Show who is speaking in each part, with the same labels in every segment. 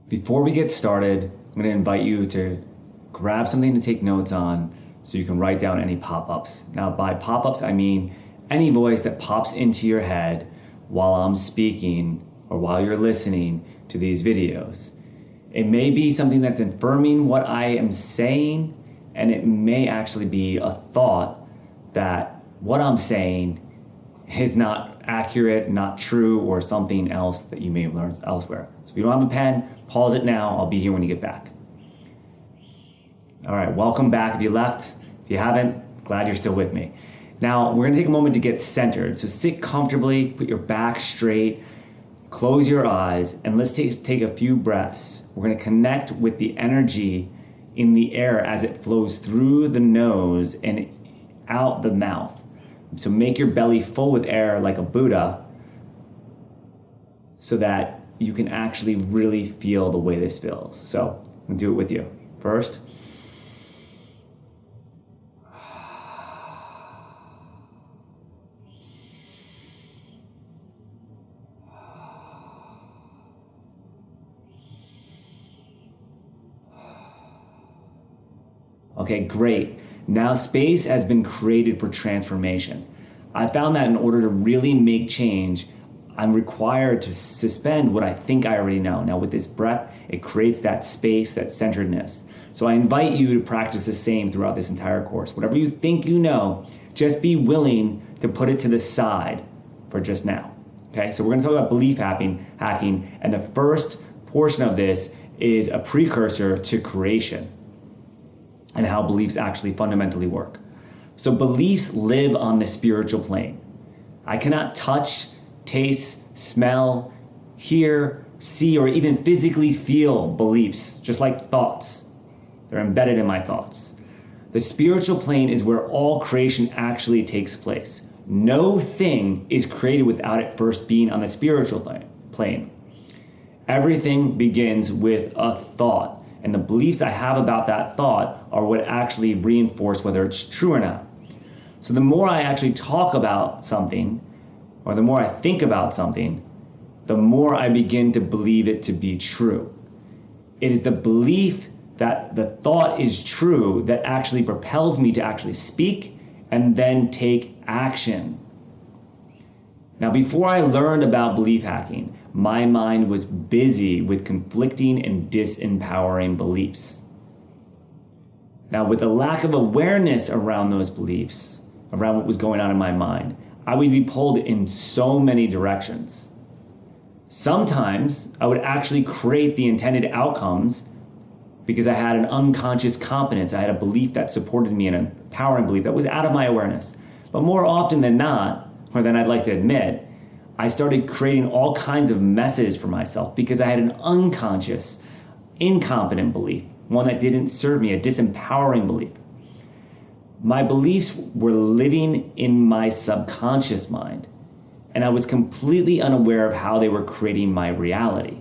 Speaker 1: Before we get started, I'm going to invite you to grab something to take notes on so you can write down any pop-ups. Now, by pop-ups, I mean any voice that pops into your head while I'm speaking or while you're listening to these videos. It may be something that's affirming what I am saying, and it may actually be a thought that what I'm saying is not accurate, not true, or something else that you may have learned elsewhere. So if you don't have a pen, pause it now. I'll be here when you get back. All right, welcome back if you left. If you haven't, glad you're still with me. Now, we're gonna take a moment to get centered. So sit comfortably, put your back straight, close your eyes, and let's take a few breaths. We're gonna connect with the energy in the air as it flows through the nose and out the mouth. So make your belly full with air like a Buddha so that you can actually really feel the way this feels. So I'm gonna do it with you. First. Okay, great. Now space has been created for transformation. I found that in order to really make change, I'm required to suspend what I think I already know. Now with this breath, it creates that space, that centeredness. So I invite you to practice the same throughout this entire course. Whatever you think you know, just be willing to put it to the side for just now. Okay, so we're gonna talk about belief hacking, and the first portion of this is a precursor to creation and how beliefs actually fundamentally work. So beliefs live on the spiritual plane. I cannot touch, taste, smell, hear, see, or even physically feel beliefs, just like thoughts. They're embedded in my thoughts. The spiritual plane is where all creation actually takes place. No thing is created without it first being on the spiritual plane. Everything begins with a thought. And the beliefs I have about that thought are what actually reinforce whether it's true or not. So the more I actually talk about something, or the more I think about something, the more I begin to believe it to be true. It is the belief that the thought is true that actually propels me to actually speak and then take action. Now, before I learned about belief hacking, my mind was busy with conflicting and disempowering beliefs. Now, with a lack of awareness around those beliefs, around what was going on in my mind, I would be pulled in so many directions. Sometimes I would actually create the intended outcomes because I had an unconscious competence. I had a belief that supported me, an empowering belief that was out of my awareness. But more often than not, or than I'd like to admit, I started creating all kinds of messes for myself because I had an unconscious, incompetent belief, one that didn't serve me, a disempowering belief. My beliefs were living in my subconscious mind, and I was completely unaware of how they were creating my reality.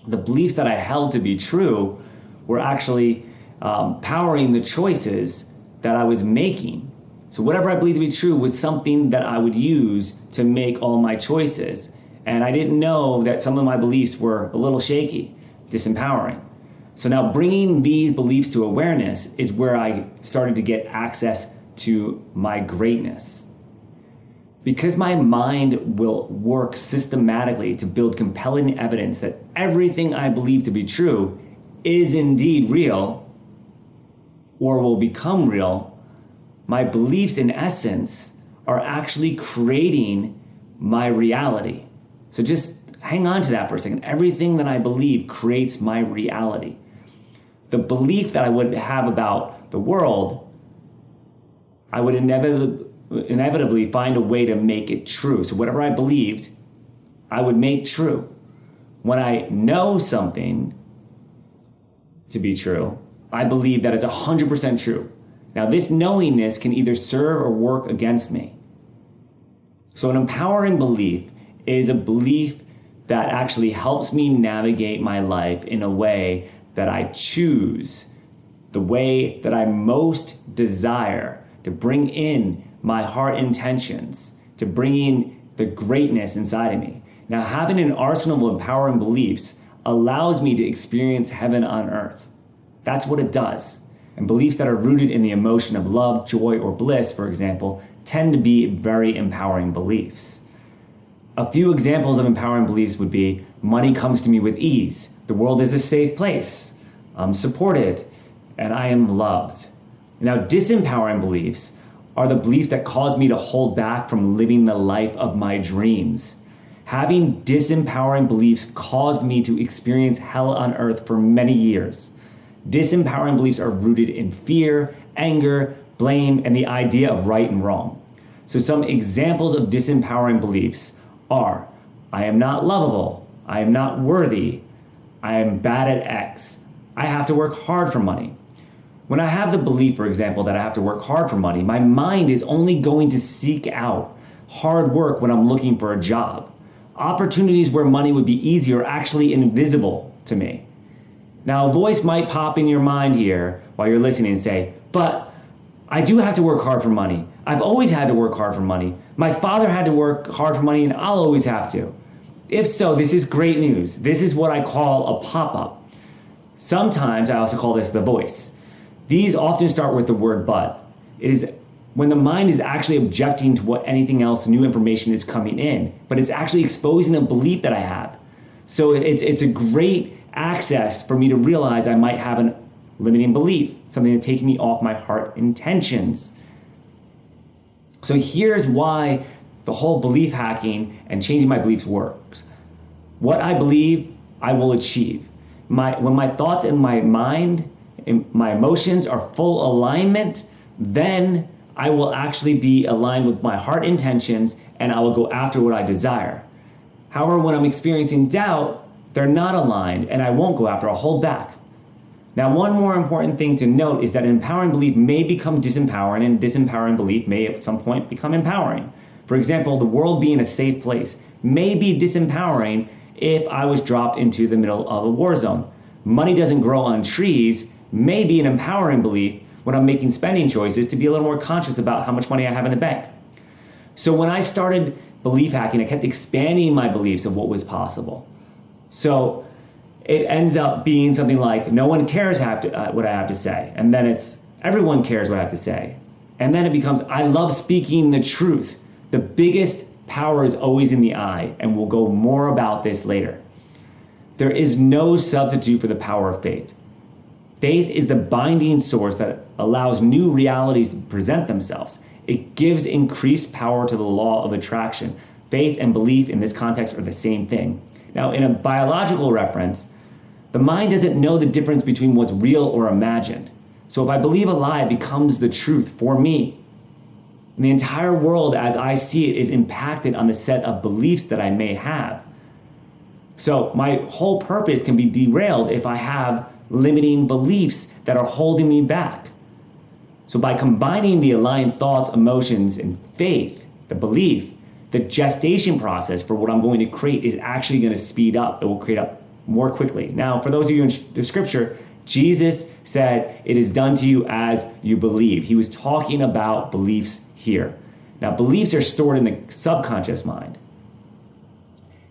Speaker 1: The beliefs that I held to be true were actually powering the choices that I was making. So whatever I believed to be true was something that I would use to make all my choices. And I didn't know that some of my beliefs were a little shaky, disempowering. So now bringing these beliefs to awareness is where I started to get access to my greatness. Because my mind will work systematically to build compelling evidence that everything I believe to be true is indeed real or will become real, my beliefs in essence are actually creating my reality. So just hang on to that for a second. Everything that I believe creates my reality. The belief that I would have about the world, I would inevitably find a way to make it true. So whatever I believed, I would make true. When I know something to be true, I believe that it's 100% true. Now, this knowingness can either serve or work against me. So an empowering belief is a belief that actually helps me navigate my life in a way that I choose, the way that I most desire, to bring in my heart intentions, to bring in the greatness inside of me. Now, having an arsenal of empowering beliefs allows me to experience heaven on earth. That's what it does. And beliefs that are rooted in the emotion of love, joy, or bliss, for example, tend to be very empowering beliefs. A few examples of empowering beliefs would be, money comes to me with ease, the world is a safe place, I'm supported, and I am loved. Now, disempowering beliefs are the beliefs that cause me to hold back from living the life of my dreams. Having disempowering beliefs caused me to experience hell on earth for many years. Disempowering beliefs are rooted in fear, anger, blame, and the idea of right and wrong. So some examples of disempowering beliefs are, I am not lovable, I am not worthy, I am bad at X, I have to work hard for money. When I have the belief, for example, that I have to work hard for money, my mind is only going to seek out hard work when I'm looking for a job. Opportunities where money would be easy are actually invisible to me. Now, a voice might pop in your mind here while you're listening and say, but I do have to work hard for money. I've always had to work hard for money. My father had to work hard for money and I'll always have to. If so, this is great news. This is what I call a pop-up. Sometimes I also call this the voice. These often start with the word but. It is when the mind is actually objecting to what anything else, new information is coming in, but it's actually exposing a belief that I have. So it's a great access for me to realize I might have a limiting belief, something that's taking me off my heart intentions. So here's why the whole belief hacking and changing my beliefs works. What I believe, I will achieve. When my thoughts and my mind and my emotions are full alignment, then I will actually be aligned with my heart intentions and I will go after what I desire. However, when I'm experiencing doubt, they're not aligned and I won't go after, I'll hold back. Now, one more important thing to note is that an empowering belief may become disempowering and disempowering belief may at some point become empowering. For example, the world being a safe place may be disempowering if I was dropped into the middle of a war zone. Money doesn't grow on trees may be an empowering belief when I'm making spending choices to be a little more conscious about how much money I have in the bank. So when I started belief hacking, I kept expanding my beliefs of what was possible. So it ends up being something like, no one cares what I have to say. And then it's, everyone cares what I have to say. And then it becomes, I love speaking the truth. The biggest power is always in the eye, and we'll go more about this later. There is no substitute for the power of faith. Faith is the binding source that allows new realities to present themselves. It gives increased power to the law of attraction. Faith and belief in this context are the same thing. Now, in a biological reference, the mind doesn't know the difference between what's real or imagined. So if I believe a lie, it becomes the truth for me. And the entire world, as I see it, is impacted on the set of beliefs that I may have. So my whole purpose can be derailed if I have limiting beliefs that are holding me back. So by combining the aligned thoughts, emotions, and faith, the belief, the gestation process for what I'm going to create is actually going to speed up. It will create up more quickly. Now, for those of you in the scripture, Jesus said, it is done to you as you believe. He was talking about beliefs here. Now, beliefs are stored in the subconscious mind.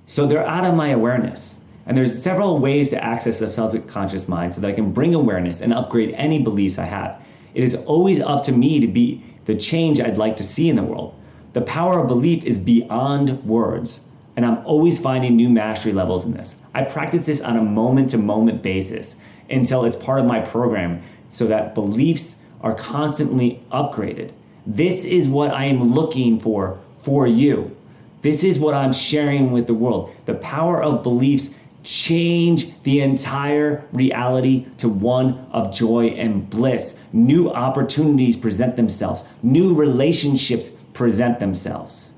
Speaker 1: So they're out of my awareness. And there's several ways to access the subconscious mind so that I can bring awareness and upgrade any beliefs I have. It is always up to me to be the change I'd like to see in the world. The power of belief is beyond words, and I'm always finding new mastery levels in this. I practice this on a moment-to-moment basis until it's part of my program so that beliefs are constantly upgraded. This is what I am looking for you. This is what I'm sharing with the world. The power of beliefs change the entire reality to one of joy and bliss. New opportunities present themselves. New relationships present themselves.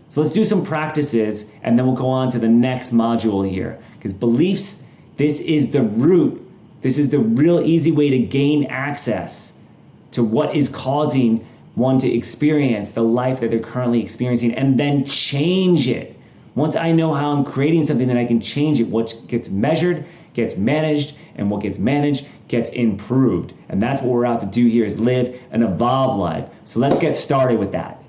Speaker 1: So let's do some practices and then we'll go on to the next module here. Because beliefs, this is the root. This is the real easy way to gain access to what is causing one to experience the life that they're currently experiencing and then change it. Once I know how I'm creating something, then I can change it. What gets measured gets managed, and what gets managed gets improved. And that's what we're out to do here, is live an evolved life. So let's get started with that.